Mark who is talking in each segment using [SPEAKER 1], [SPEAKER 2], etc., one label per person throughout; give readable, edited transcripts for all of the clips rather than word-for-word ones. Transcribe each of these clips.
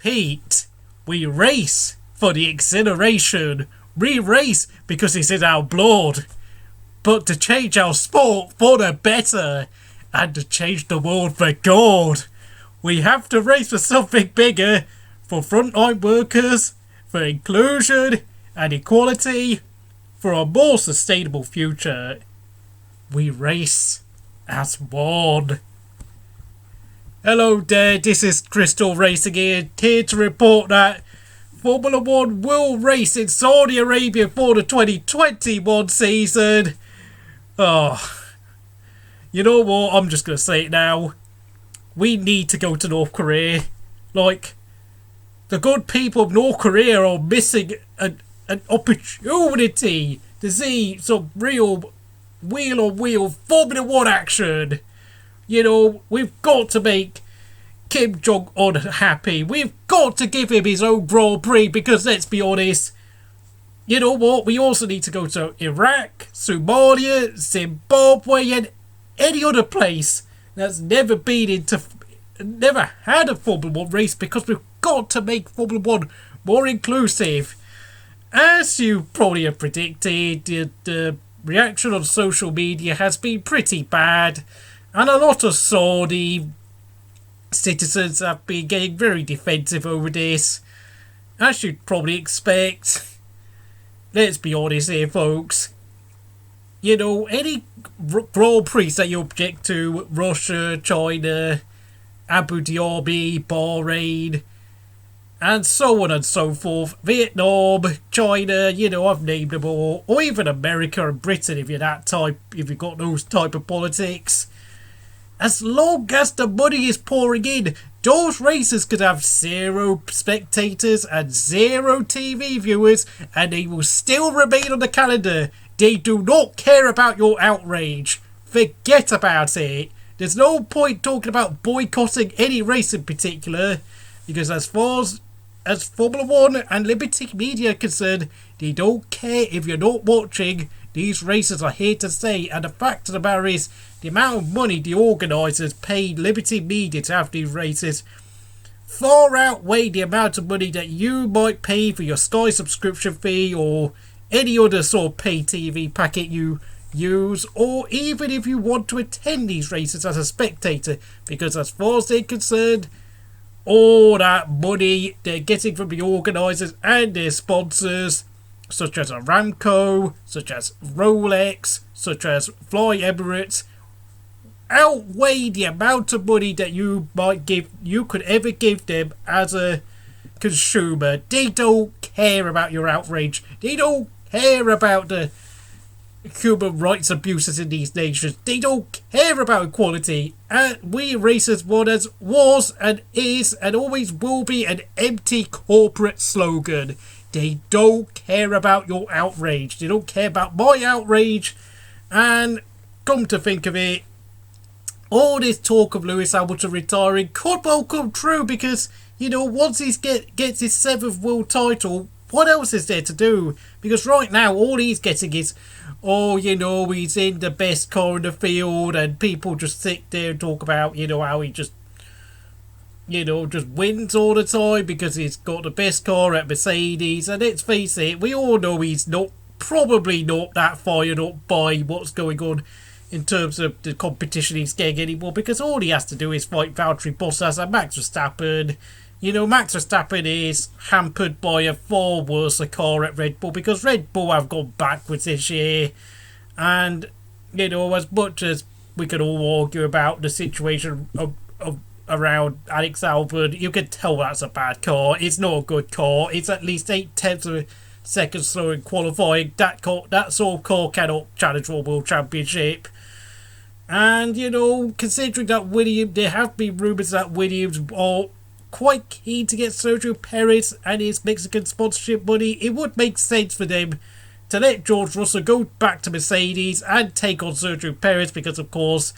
[SPEAKER 1] Pete, we race for the exhilaration. We race because it's in our blood. But to change our sport for the better and to change the world for good, we have to race for something bigger, for frontline workers, for inclusion and equality, for a more sustainable future. We race as one. Hello there, this is Crystal Racing here to report that Formula 1 will race in Saudi Arabia for the 2021 season. Oh, you know what, I'm just going to say it now. We need to go to North Korea. Like, the good people of North Korea are missing an opportunity to see some real wheel-on-wheel Formula 1 action. You know, we've got to make Kim Jong-un happy. We've got to give him his own Grand Prix because, let's be honest, you know what? We also need to go to Iraq, Somalia, Zimbabwe and any other place that's never had a Formula 1 race because we've got to make Formula 1 more inclusive. As you probably have predicted, the reaction on social media has been pretty bad. And a lot of Saudi citizens have been getting very defensive over this. As you'd probably expect. Let's be honest here, folks. You know, any Grand Prix that you object to, Russia, China, Abu Dhabi, Bahrain, and so on and so forth, Vietnam, China, you know, I've named them all, or even America and Britain if you've got those type of politics. As long as the money is pouring in, those races could have 0 spectators and 0 TV viewers, and they will still remain on the calendar. They do not care about your outrage. Forget about it. There's no point talking about boycotting any race in particular, because as far as Formula 1 and Liberty Media are concerned, they don't care if you're not watching. These races are here to stay, and the fact of the matter is, the amount of money the organisers paid Liberty Media to have these races far outweigh the amount of money that you might pay for your Sky subscription fee or any other sort of pay TV packet you use, or even if you want to attend these races as a spectator, because as far as they're concerned, all that money they're getting from the organisers and their sponsors, such as Aramco, such as Rolex, such as Fly Emirates, outweigh the amount of money that you could ever give them as a consumer. They don't care about your outrage. They don't care about the human rights abuses in these nations. They don't care about equality. And we racers was and is and always will be an empty corporate slogan. They don't care about your outrage. They don't care about my outrage. And come to think of it, all this talk of Lewis Hamilton retiring could well come true because, you know, once he gets his 7th world title, what else is there to do? Because right now, all he's getting is, oh, you know, he's in the best car in the field, and people just sit there and talk about, you know, how he just wins all the time because he's got the best car at Mercedes. And let's face it, we all know he's probably not that fired up by what's going on in terms of the competition he's getting anymore, because all he has to do is fight Valtteri Bottas and Max Verstappen. You know, Max Verstappen is hampered by a far worse car at Red Bull, because Red Bull have gone backwards this year. And, you know, as much as we can all argue about the situation around Alex Albon, you can tell that's a bad car. It's not a good car. It's at least 8/10 of a second slower in qualifying. That sort of car cannot challenge for a world championship. And, you know, considering that there have been rumours that Williams are quite keen to get Sergio Perez and his Mexican sponsorship money, it would make sense for them to let George Russell go back to Mercedes and take on Sergio Perez, because, of course,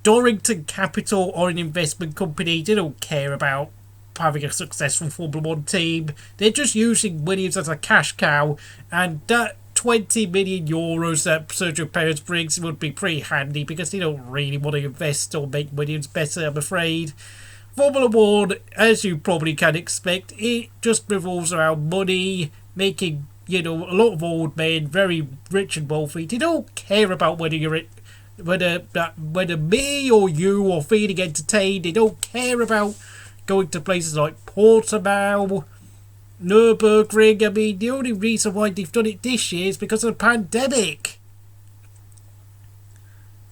[SPEAKER 1] Dorrington Capital are an investment company. They don't care about having a successful Formula 1 team. They're just using Williams as a cash cow, and that 20 million euros that Sergio Perez brings would be pretty handy, because they don't really want to invest or make Williams better, I'm afraid. Formula One, as you probably can expect, it just revolves around money, making, a lot of old men very rich and wealthy. They don't care about whether me or you are feeling entertained. They don't care about going to places like Portimao, Nürburgring. I mean, the only reason why they've done it this year is because of the pandemic.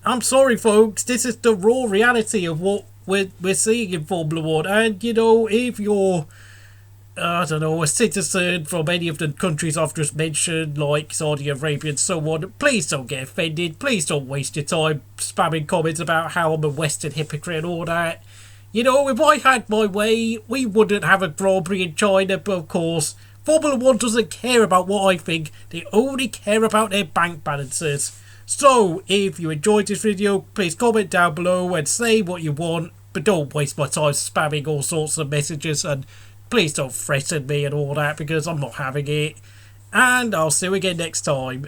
[SPEAKER 1] I'm sorry, folks. This is the raw reality of what we're seeing in Formula One. And, if you're, I don't know, a citizen from any of the countries I've just mentioned, like Saudi Arabia and so on, please don't get offended. Please don't waste your time spamming comments about how I'm a Western hypocrite and all that. If I had my way, we wouldn't have a Grand Prix in China, but of course, Formula One doesn't care about what I think. They only care about their bank balances. So, if you enjoyed this video, please comment down below and say what you want, but don't waste my time spamming all sorts of messages, and please don't threaten me and all that, because I'm not having it. And I'll see you again next time.